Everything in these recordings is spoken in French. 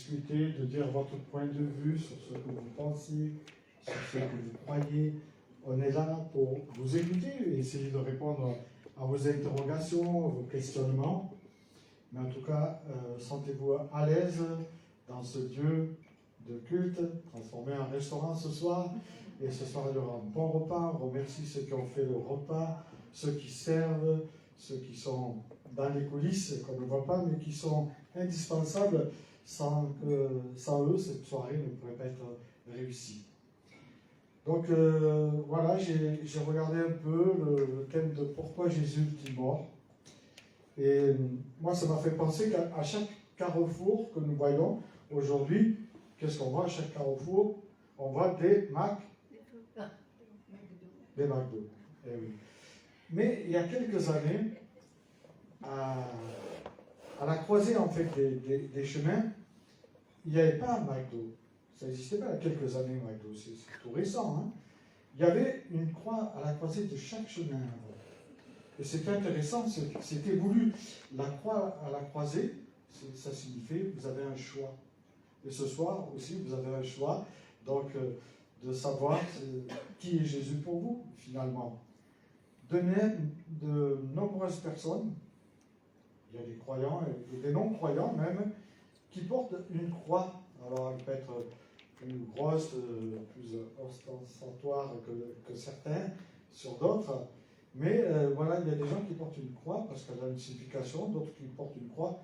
discuter, de dire votre point de vue sur ce que vous pensez, sur ce que vous croyez. On est là pour vous écouter et essayer de répondre à vos interrogations, à vos questionnements. Mais en tout cas, sentez-vous à l'aise dans ce Dieu de culte, transformé en restaurant ce soir. Et ce soir, il y aura un bon repas. On remercie ceux qui ont fait le repas, ceux qui servent, ceux qui sont dans les coulisses, qu'on ne voit pas, mais qui sont indispensables. Sans eux, cette soirée ne pourrait pas être réussie. Donc voilà, j'ai regardé un peu le thème de pourquoi Jésus est mort. Et moi, ça m'a fait penser qu'à chaque carrefour que nous voyons aujourd'hui, qu'est-ce qu'on voit à chaque carrefour? On voit des McDo. Eh oui. Mais il y a quelques années, à la croisée en fait des chemins, il n'y avait pas un McDo. Ça n'existait pas il y a quelques années, McDo. C'est tout récent. Hein. Il y avait une croix à la croisée de chaque chemin. Et c'était intéressant, c'était voulu. La croix à la croisée, ça signifiait vous avez un choix. Et ce soir aussi, vous avez un choix. Donc, de savoir qui est Jésus pour vous, finalement. De nombreuses personnes, il y a des croyants et des non-croyants même, qui portent une croix. Alors, elle peut être plus grosse, plus ostentatoire que certains sur d'autres. Mais voilà, il y a des gens qui portent une croix parce qu'elle a une signification, d'autres qui portent une croix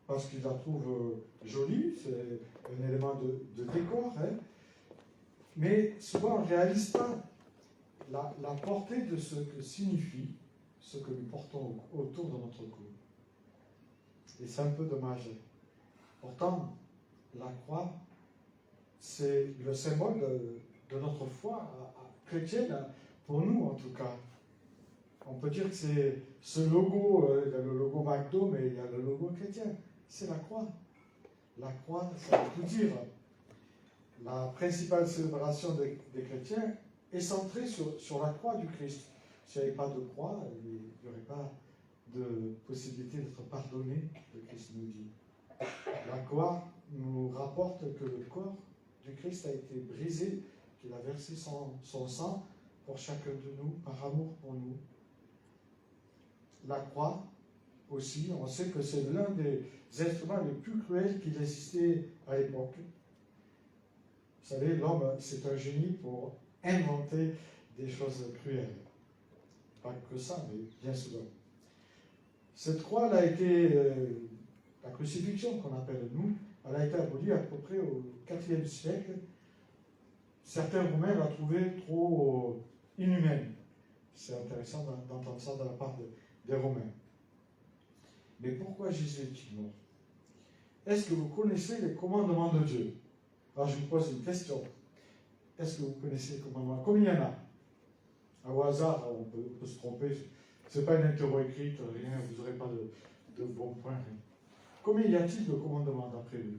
parce qu'ils la trouvent jolie, c'est un élément de décor. Hein. Mais souvent, on ne réalise pas la portée de ce que signifie ce que nous portons autour de notre cou. Et c'est un peu dommage. Pourtant, la croix, c'est le symbole de notre foi chrétienne, pour nous en tout cas. On peut dire que c'est ce logo, il y a le logo McDo, mais il y a le logo chrétien. C'est la croix. La croix, ça veut tout dire. La principale célébration des chrétiens est centrée sur la croix du Christ. S'il n'y avait pas de croix, il n'y aurait pas de possibilité d'être pardonné, le Christ nous dit. La croix nous rapporte que le corps du Christ a été brisé, qu'il a versé son sang pour chacun de nous, par amour pour nous. La croix, aussi, on sait que c'est l'un des instruments les plus cruels qu'il existait à l'époque. Vous savez, l'homme, c'est un génie pour inventer des choses cruelles. Pas que ça, mais bien souvent. Cette croix, elle a été, la crucifixion qu'on appelle nous, elle a été abolie à peu près au IVe siècle. Certains Romains la trouvaient trop inhumaine. C'est intéressant d'entendre ça de la part des Romains. Mais pourquoi Jésus est-il mort? Est-ce que vous connaissez les commandements de Dieu? Alors je vous pose une question. Est-ce que vous connaissez les commandements? Combien il y en a? Au hasard, on peut se tromper. Ce n'est pas une interro écrite, rien, vous n'aurez pas de bons points. Rien. Combien y a-t-il de commandements d'après vous?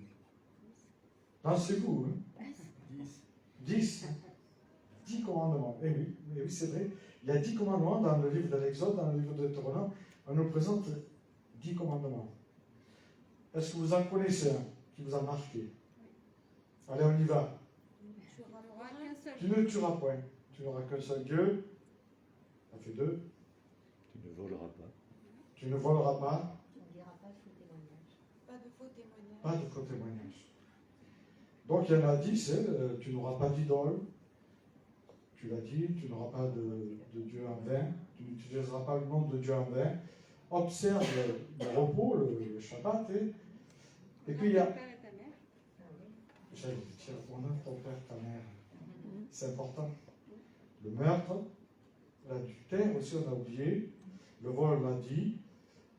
Lancez-vous. Hein? 10. 10 commandements. Eh oui, c'est vrai. Il y a 10 commandements dans le livre de l'Exode, dans le livre de Deutéronome. On nous présente 10 commandements. Est-ce que vous en connaissez un qui vous a marqué? Allez, on y va. Tu ne tueras point. Tu n'auras qu'un seul Dieu. Ça fait 2. Tu ne voleras pas. Tu ne voleras pas. Tu ne diras pas de faux témoignages. Pas de faux témoignages. Pas de faux témoignages. Donc il y en a 10. Tu n'auras pas d'idole. Tu l'as dit. Tu n'auras pas de Dieu en vain. Tu n'utiliseras pas le nom de Dieu en vain. Observe le repos, le Shabbat. Et puis il y a... J'allais dire, honore ton père, ta mère. C'est important. Le meurtre, l'adultère aussi, on a oublié. Le vol, on l'a dit.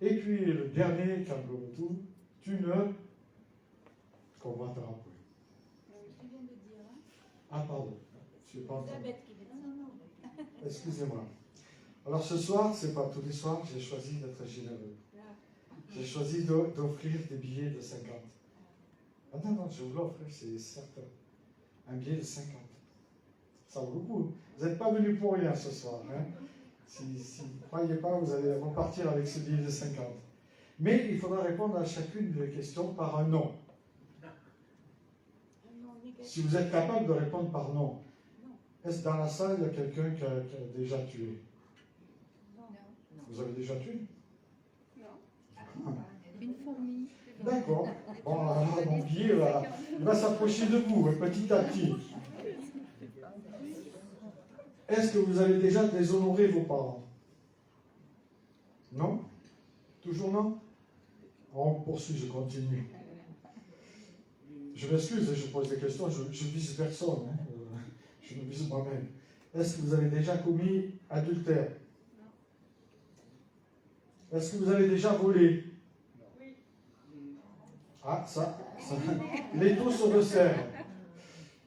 Et puis le dernier, qui englobe tout, tu ne convoiteras point. Tu viens de dire. Hein? Ah, pardon. Je n'ai pas entendu. Elisabeth qui vient. Non. Excusez-moi. Alors ce soir, c'est pas tous les soirs, j'ai choisi d'être généreux. J'ai choisi d'offrir des billets de 50. Ah non, je vous l'offre, c'est certain. Un billet de 50. Ça vaut le coup. Vous n'êtes pas venus pour rien ce soir. Hein? Si vous ne croyez pas, vous allez repartir avec ce billet de 50. Mais il faudra répondre à chacune des questions par un non. Si vous êtes capable de répondre par non, Non. est-ce que dans la salle, il y a quelqu'un qui a déjà tué? Non. Vous avez déjà tué? Non. Une fourmi. D'accord. Bon, alors, mon billet, il va s'approcher de vous, petit à petit. Est-ce que vous avez déjà déshonoré vos parents? Non? Toujours non? On poursuit, je continue. Je m'excuse, je pose des questions, je vise personne, hein. Je me vise moi-même. Est-ce que vous avez déjà commis adultère? Est-ce que vous avez déjà volé? Oui. Ah, ça les taux se resserrent.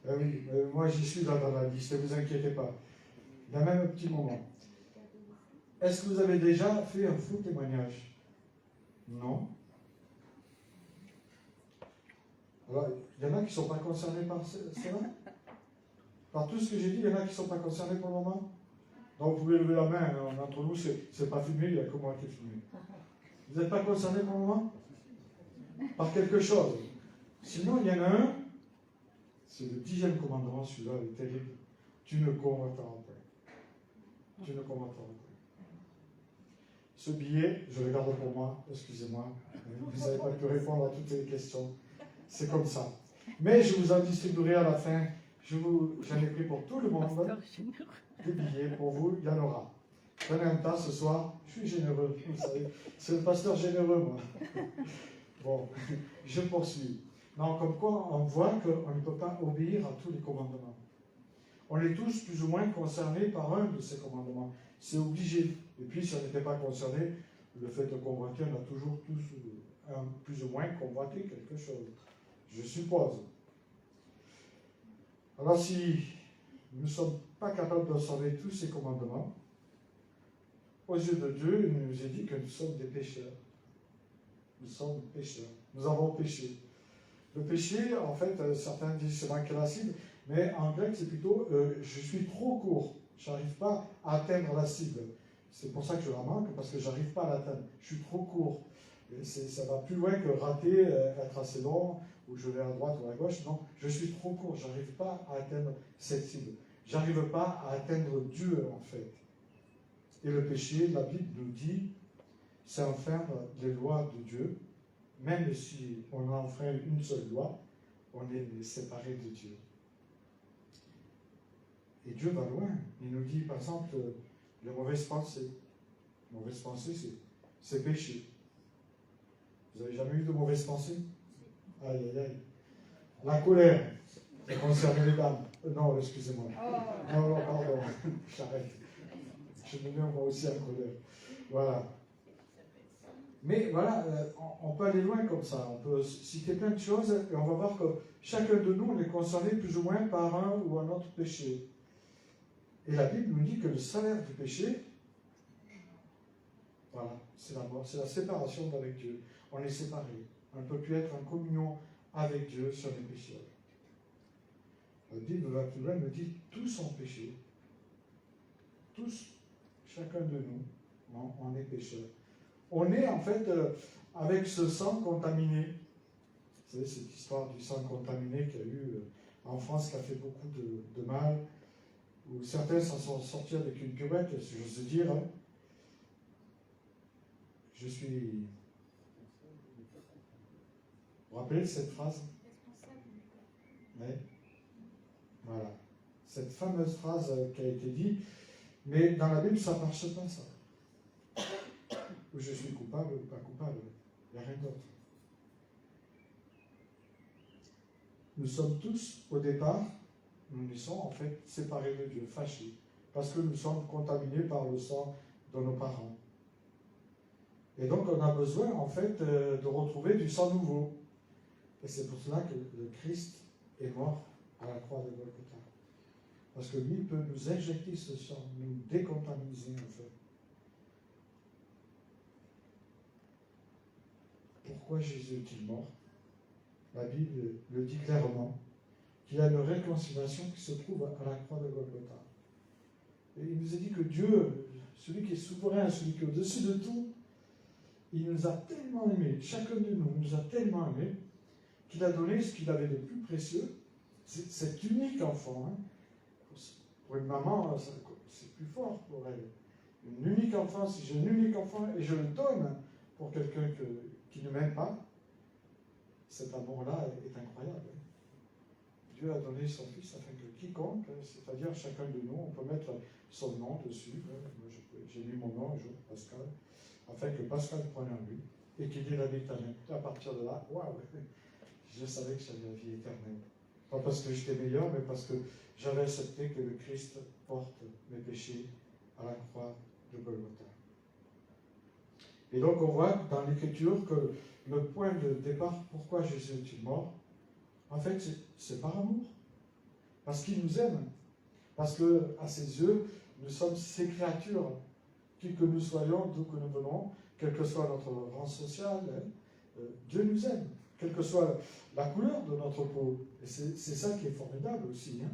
Oui, moi j'y suis dans la liste, ne vous inquiétez pas. Il y a même un petit moment. Est-ce que vous avez déjà fait un faux témoignage? Non. Alors, il y en a qui ne sont pas concernés par cela? Par tout ce que j'ai dit, il y en a qui ne sont pas concernés pour le moment? Donc, vous pouvez lever la main. Hein. Entre nous, c'est pas fumé, il n'y a que moi qui ai fumé. Vous n'êtes pas concernés pour le moment? Par quelque chose. Sinon, il y en a un, c'est le 10e commandement, celui-là, il est terrible. Tu ne commettras pas. Tu ne commettras pas. Ce billet, je le garde pour moi, excusez-moi. Vous n'avez pas pu répondre à toutes les questions. C'est comme ça. Mais je vous en distribuerai à la fin. J'en ai pris pour tout le monde des billets. Pour vous, il y en aura. Prenez un tas ce soir. Je suis généreux, vous savez. C'est le pasteur généreux, moi. Bon, je poursuis. Non, comme quoi, on voit qu'on ne peut pas obéir à tous les commandements. On est tous plus ou moins concernés par un de ces commandements. C'est obligé. Et puis, si on n'était pas concerné, le fait de convoiter, on a toujours tous plus ou moins convoité quelque chose. Je suppose. Alors, si nous ne sommes pas capables d'observer tous ces commandements, aux yeux de Dieu, il nous est dit que nous sommes des pécheurs. Nous sommes pécheurs. Nous avons péché. Le péché, en fait, certains disent c'est manquer la cible, mais en grec, c'est plutôt je suis trop court. Je n'arrive pas à atteindre la cible. C'est pour ça que je la manque, parce que je n'arrive pas à l'atteindre. Je suis trop court. Et ça va plus loin que rater, être assez long, ou je vais à droite ou à gauche. Non, je suis trop court. Je n'arrive pas à atteindre cette cible. Je n'arrive pas à atteindre Dieu, en fait. Et le péché, la Bible nous dit, c'est enfreindre les lois de Dieu. Même si on enfreint une seule loi, on est séparé de Dieu. Et Dieu va loin. Il nous dit, par exemple, les mauvaises pensées. Les mauvaises pensées, c'est péché. Vous n'avez jamais eu de mauvaises pensées? Aïe, aïe, aïe. La colère, ça concerne les dames. Non, excusez-moi. Non, pardon. J'arrête. Je me mets moi aussi en colère. Voilà. Mais voilà, on peut aller loin comme ça. On peut citer plein de choses et on va voir que chacun de nous, on est concerné plus ou moins par un ou un autre péché. Et la Bible nous dit que le salaire du péché, voilà, c'est la mort, c'est la séparation d'avec Dieu. On est séparés. On ne peut plus être en communion avec Dieu sur les péchés. La Bible va plus loin, nous dit tous ont péché. Tous, chacun de nous, on est pécheurs. On est en fait avec ce sang contaminé. Vous savez, cette histoire du sang contaminé qu'il y a eu en France qui a fait beaucoup de mal, où certains s'en sont sortis avec une cuvette, si j'ose dire. Hein. Je suis... Vous vous rappelez de cette phrase? Oui. Voilà. Cette fameuse phrase qui a été dite, mais dans la Bible, ça ne marche pas, ça. Ou je suis coupable ou pas coupable. Il n'y a rien d'autre. Nous sommes tous, au départ, nous sommes en fait séparés de Dieu, fâchés, parce que nous sommes contaminés par le sang de nos parents. Et donc on a besoin en fait de retrouver du sang nouveau. Et c'est pour cela que le Christ est mort à la croix de Golgotha. Parce que lui peut nous injecter ce sang, nous décontaminer en fait. Pourquoi Jésus est-il mort? La Bible le dit clairement, qu'il y a une réconciliation qui se trouve à la croix de Golgotha. Et il nous a dit que Dieu, celui qui est souverain, celui qui est au-dessus de tout, il nous a tellement aimés, chacun de nous nous a tellement aimés, qu'il a donné ce qu'il avait de plus précieux, cet unique enfant, hein, pour une maman, c'est plus fort pour elle. Une unique enfant, si j'ai un unique enfant et je le donne pour quelqu'un qui ne m'aime pas, cet amour-là est incroyable. Dieu a donné son Fils afin que quiconque, c'est-à-dire chacun de nous, on peut mettre son nom dessus. Moi, j'ai mis mon nom un jour, Pascal, afin que Pascal prenne en lui et qu'il ait la vie éternelle. À partir de là, waouh, je savais que j'avais la vie éternelle. Pas parce que j'étais meilleur, mais parce que j'avais accepté que le Christ porte mes péchés à la croix de Golgotha. Et donc on voit dans l'Écriture que le point de départ, pourquoi Jésus est mort, en fait c'est par amour. Parce qu'il nous aime. Parce que à ses yeux, nous sommes ses créatures. Qui que nous soyons, d'où que nous venons, quel que soit notre rang social, Dieu nous aime. Quelle que soit la couleur de notre peau. Et c'est ça qui est formidable aussi. Hein.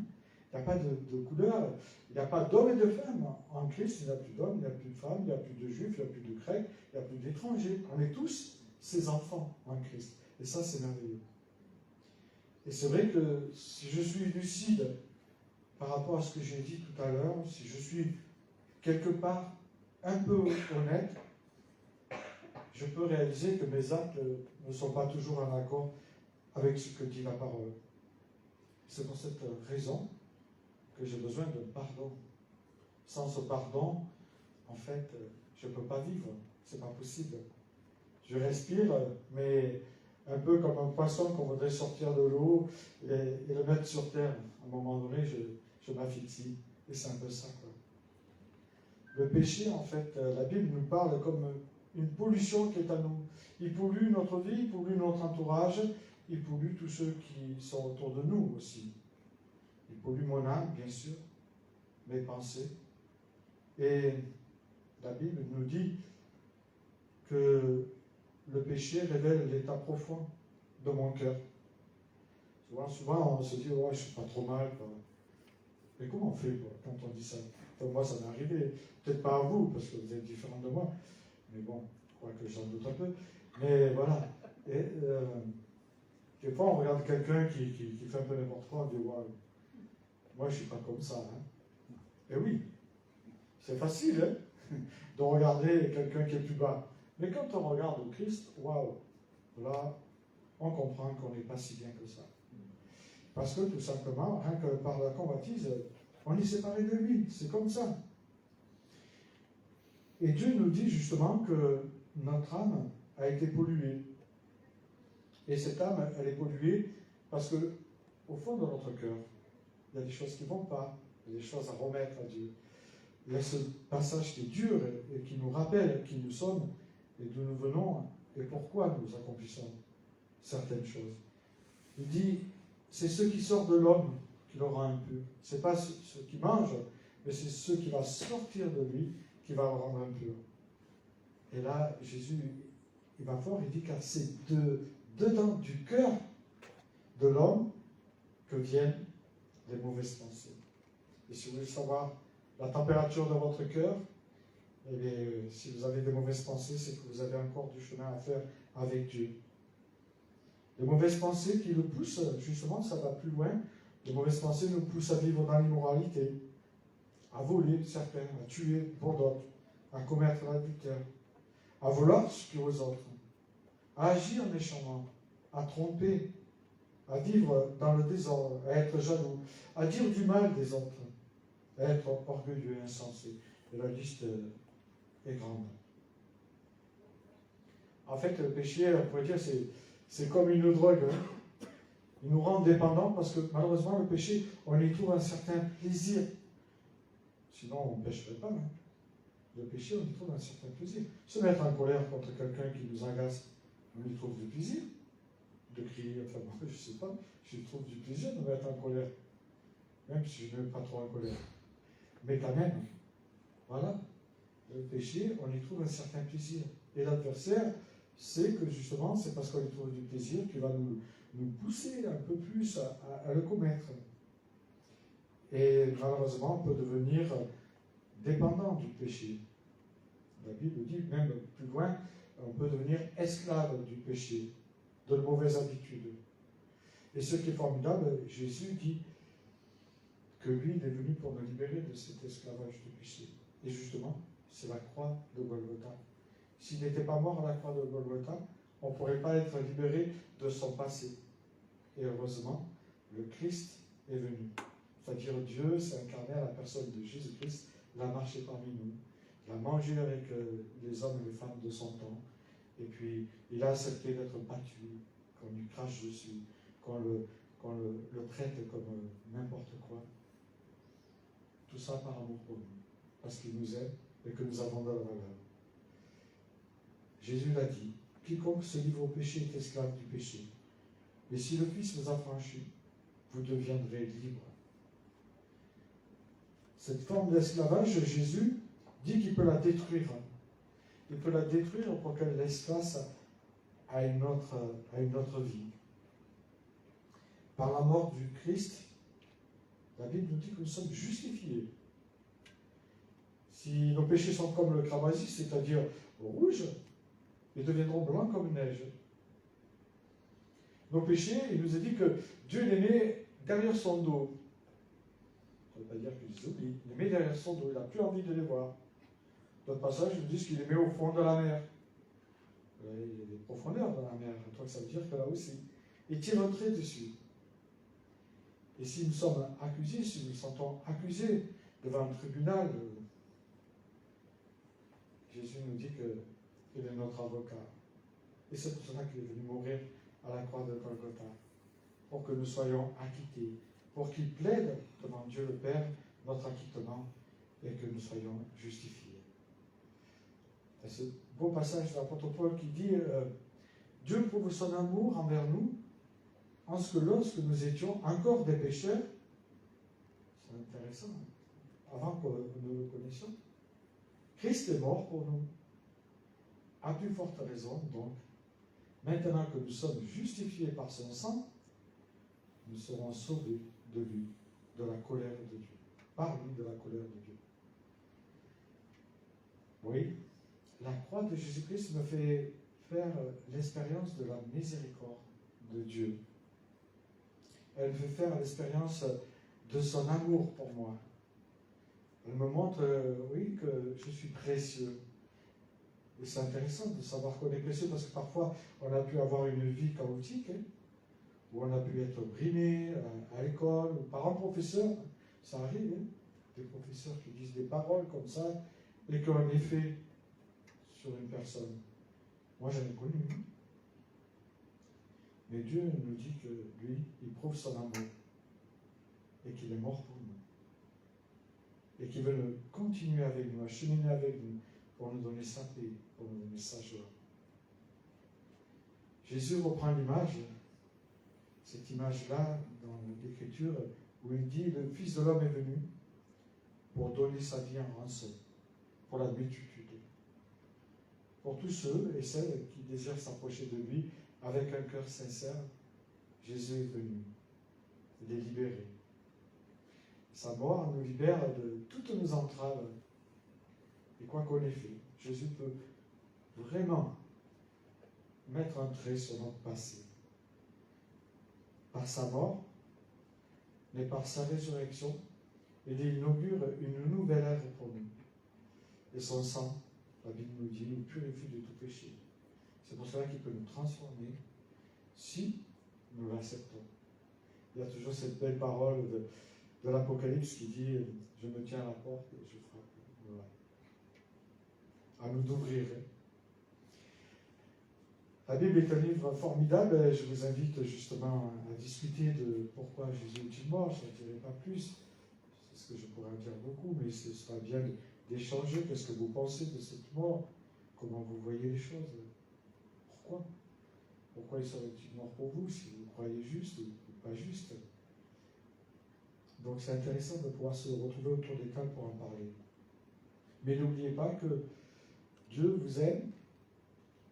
Il n'y a pas de couleur, il n'y a pas d'hommes et de femmes. En Christ, il n'y a plus d'hommes, il n'y a plus de femmes, il n'y a plus de juifs, il n'y a plus de grecs, il n'y a plus d'étrangers. On est tous ses enfants en Christ. Et ça, c'est merveilleux. Et c'est vrai que si je suis lucide par rapport à ce que j'ai dit tout à l'heure, si je suis quelque part un peu honnête, je peux réaliser que mes actes ne sont pas toujours en accord avec ce que dit la parole. C'est pour cette raison que j'ai besoin de pardon. Sans ce pardon, en fait, je ne peux pas vivre. C'est pas possible. Je respire, mais un peu comme un poisson qu'on voudrait sortir de l'eau et le mettre sur terre. À un moment donné, je m'asphyxie. Et c'est un peu ça, quoi. Le péché, en fait, la Bible nous parle comme une pollution qui est à nous. Il pollue notre vie, il pollue notre entourage, il pollue tous ceux qui sont autour de nous aussi. Il pollue mon âme, bien sûr, mes pensées. Et la Bible nous dit que le péché révèle l'état profond de mon cœur. Souvent on se dit, oh, je ne suis pas trop mal, quoi. Mais comment on fait, quoi, quand on dit ça? Enfin, moi, ça m'est arrivé. Peut-être pas à vous, parce que vous êtes différent de moi. Mais bon, je crois que j'en doute un peu. Mais voilà. Et des fois, on regarde quelqu'un qui fait un peu n'importe quoi, on dit, ouais, moi, je ne suis pas comme ça. Hein. Et oui, c'est facile hein, de regarder quelqu'un qui est plus bas. Mais quand on regarde le Christ, waouh, là, on comprend qu'on n'est pas si bien que ça. Parce que tout simplement, rien que par la convoitise, on est séparé de lui. C'est comme ça. Et Dieu nous dit justement que notre âme a été polluée. Et cette âme, elle est polluée parce que, au fond de notre cœur, il y a des choses qui ne vont pas, il y a des choses à remettre à Dieu. Il y a ce passage qui est dur et qui nous rappelle qui nous sommes et d'où nous venons et pourquoi nous accomplissons certaines choses. Il dit, c'est ce qui sort de l'homme qui le rend impur. Ce n'est pas ce qui mange, mais c'est ce qui va sortir de lui qui va le rendre impur. Et là, Jésus, il va fort, il dit, car c'est dedans du cœur de l'homme que viennent les mauvaises pensées. Et si vous voulez savoir la température de votre cœur, eh bien, si vous avez des mauvaises pensées, c'est que vous avez encore du chemin à faire avec Dieu. Les mauvaises pensées qui le poussent, justement, ça va plus loin. Les mauvaises pensées nous poussent à vivre dans l'immoralité, à voler certains, à tuer pour d'autres, à commettre l'adultère, à vouloir ce qui aux autres, à agir méchamment, à tromper, à vivre dans le désordre, à être jaloux, à dire du mal des autres, à être orgueilleux et insensé. Et la liste est grande. En fait, le péché, on pourrait dire, c'est comme une drogue. Hein. Il nous rend dépendants parce que malheureusement, le péché, on y trouve un certain plaisir. Sinon, on ne pécherait pas. Hein. Le péché, on y trouve un certain plaisir. Se mettre en colère contre quelqu'un qui nous agace, on y trouve du plaisir. De crier, enfin, bon, je ne sais pas, je trouve du plaisir de me mettre en colère. Même si je ne me mets pas trop en colère. Mais quand même, voilà, le péché, on y trouve un certain plaisir. Et l'adversaire sait que justement, c'est parce qu'on y trouve du plaisir qu'il va nous pousser un peu plus à le commettre. Et malheureusement, on peut devenir dépendant du péché. La Bible dit, même plus loin, on peut devenir esclave du péché, de mauvaises habitudes. Et ce qui est formidable, Jésus dit que lui, il est venu pour nous libérer de cet esclavage du péché. Et justement, c'est la croix de Golgotha. S'il n'était pas mort à la croix de Golgotha, on ne pourrait pas être libéré de son passé. Et heureusement, le Christ est venu. C'est-à-dire Dieu s'est incarné à la personne de Jésus-Christ, il a marché parmi nous, il a mangé avec les hommes et les femmes de son temps, et puis il a accepté d'être battu, qu'on lui crache dessus, qu'on le traite comme n'importe quoi. Tout ça par amour pour nous, parce qu'il nous aime et que nous avons de la valeur. Jésus l'a dit, quiconque se livre au péché est esclave du péché. Et si le Fils vous a franchi, vous deviendrez libre. Cette forme d'esclavage, Jésus dit qu'il peut la détruire. Il peut la détruire pour qu'elle laisse place à une autre vie. Par la mort du Christ, la Bible nous dit que nous sommes justifiés. Si nos péchés sont comme le cramoisi, c'est-à-dire rouges, ils deviendront blancs comme neige. Nos péchés, il nous a dit que Dieu les met derrière son dos. Ça ne veut pas dire qu'il les oublie. Il les met derrière son dos, il n'a plus envie de les voir. D'autres passages nous disent qu'il les met au fond de la mer. Il y a des profondeurs dans la mer, donc ça veut dire que là aussi, il tire un trait dessus. Et si nous sommes accusés, si nous nous sentons accusés devant un tribunal, Jésus nous dit qu'il est notre avocat. Et c'est pour cela qu'il est venu mourir à la croix de Golgotha, pour que nous soyons acquittés, pour qu'il plaide devant Dieu le Père notre acquittement et que nous soyons justifiés. C'est ce beau passage de l'apôtre Paul qui dit Dieu prouve son amour envers nous en ce que lorsque nous étions encore des pécheurs, c'est intéressant, avant que nous le connaissions, Christ est mort pour nous. À plus forte raison, donc, maintenant que nous sommes justifiés par son sang, nous serons sauvés de lui, de la colère de Dieu. Par lui, de la colère de Dieu. Oui, la croix de Jésus-Christ me fait faire l'expérience de la miséricorde de Dieu. Elle me fait faire l'expérience de son amour pour moi. Elle me montre, oui, que je suis précieux. Et c'est intéressant de savoir qu'on est précieux parce que parfois on a pu avoir une vie chaotique, où on a pu être brimé à l'école, ou par un professeur. Ça arrive, des professeurs qui disent des paroles comme ça et qui ont un effet sur une personne. Moi j'en ai connu. Mais Dieu nous dit que lui, il prouve son amour et qu'il est mort pour nous. Et qu'il veut continuer avec nous, à cheminer avec nous pour nous donner sa paix, pour nous donner sa joie. Jésus reprend l'image, cette image-là dans l'Écriture, où il dit, le Fils de l'homme est venu pour donner sa vie en rançon, pour la multitude. Pour tous ceux et celles qui désirent s'approcher de lui avec un cœur sincère, Jésus est venu les libérer. Sa mort nous libère de toutes nos entraves. Et quoi qu'on ait fait, Jésus peut vraiment mettre un trait sur notre passé. Par sa mort, mais par sa résurrection, il inaugure une nouvelle ère pour nous. Et son sang, la Bible nous dit, nous purifie de tout péché. C'est pour cela qu'il peut nous transformer si nous l'acceptons. Il y a toujours cette belle parole de l'Apocalypse qui dit « Je me tiens à la porte et je frappe. » Voilà. À nous d'ouvrir. La Bible est un livre formidable et je vous invite justement à discuter de pourquoi Jésus est mort. Je ne dirai pas plus, c'est ce que je pourrais en dire beaucoup, mais ce sera bien d'échanger. Qu'est-ce que vous pensez de cette mort? Comment vous voyez les choses? Pourquoi? Pourquoi il serait-il mort pour vous si vous croyez juste ou pas juste? Donc c'est intéressant de pouvoir se retrouver autour des tables pour en parler. Mais n'oubliez pas que Dieu vous aime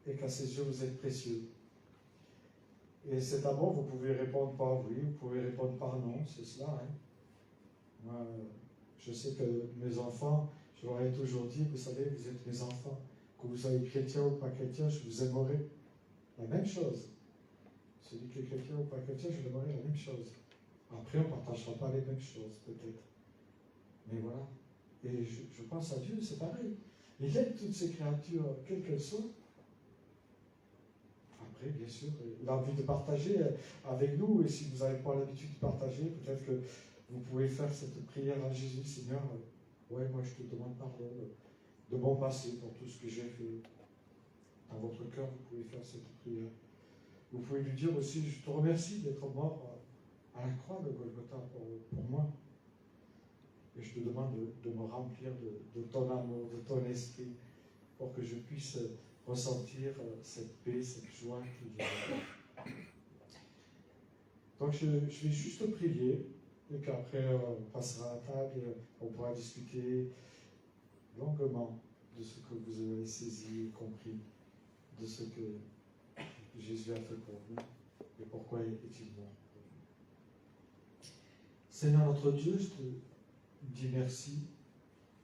et qu'à ses yeux vous êtes précieux. Et cet amour, vous pouvez répondre par oui, vous pouvez répondre par non, c'est cela. Moi, je sais que mes enfants, je leur ai toujours dit, vous savez, vous êtes mes enfants. Que vous soyez chrétien ou pas chrétien, je vous aimerai. La même chose. celui qui est chrétien ou pas chrétien, je lui demanderai la même chose. Après, on ne partagera pas les mêmes choses, peut-être. Mais voilà. Et je pense à Dieu, c'est pareil. Il aide toutes ces créatures, quelles qu'elles soient. Après, bien sûr, il a envie de partager avec nous. Et si vous n'avez pas l'habitude de partager, peut-être que vous pouvez faire cette prière à Jésus. Seigneur, ouais, moi je te demande pardon de mon passé pour tout ce que j'ai fait. Dans votre cœur, vous pouvez faire cette prière. Vous pouvez lui dire aussi, je te remercie d'être mort à la croix de Golgotha pour moi. Et je te demande de me remplir de ton amour, de ton esprit, pour que je puisse ressentir cette paix, cette joie qui vient. Donc je vais juste prier, et qu'après on passera à la table et on pourra discuter longuement de ce que vous avez saisi et compris, de ce que Jésus a fait pour vous et pourquoi est-il mort pour vous. Seigneur notre Dieu, je te dis merci.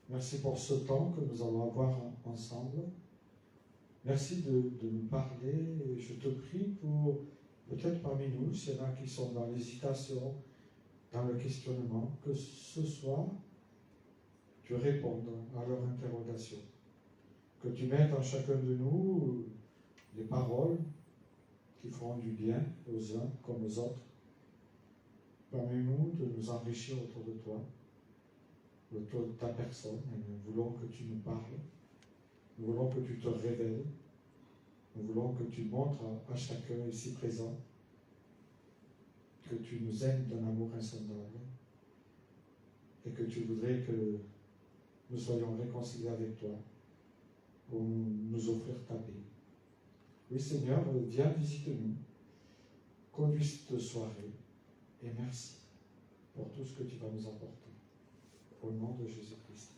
Merci pour ce temps que nous allons avoir ensemble. Merci de nous parler. Et je te prie pour, peut-être parmi nous, s'il y en a qui sont dans l'hésitation, dans le questionnement, que ce soir, tu répondes à leur interrogation. Que tu mettes en chacun de nous les paroles qui feront du bien aux uns comme aux autres. Permets-nous de nous enrichir autour de toi, autour de ta personne. Et nous voulons que tu nous parles. Nous voulons que tu te révèles. Nous voulons que tu montres à chacun ici présent que tu nous aimes d'un amour insondable et que tu voudrais que nous soyons réconciliés avec toi pour nous offrir ta paix. Oui Seigneur, viens, visite-nous, conduis cette soirée et merci pour tout ce que tu vas nous apporter. Au nom de Jésus-Christ.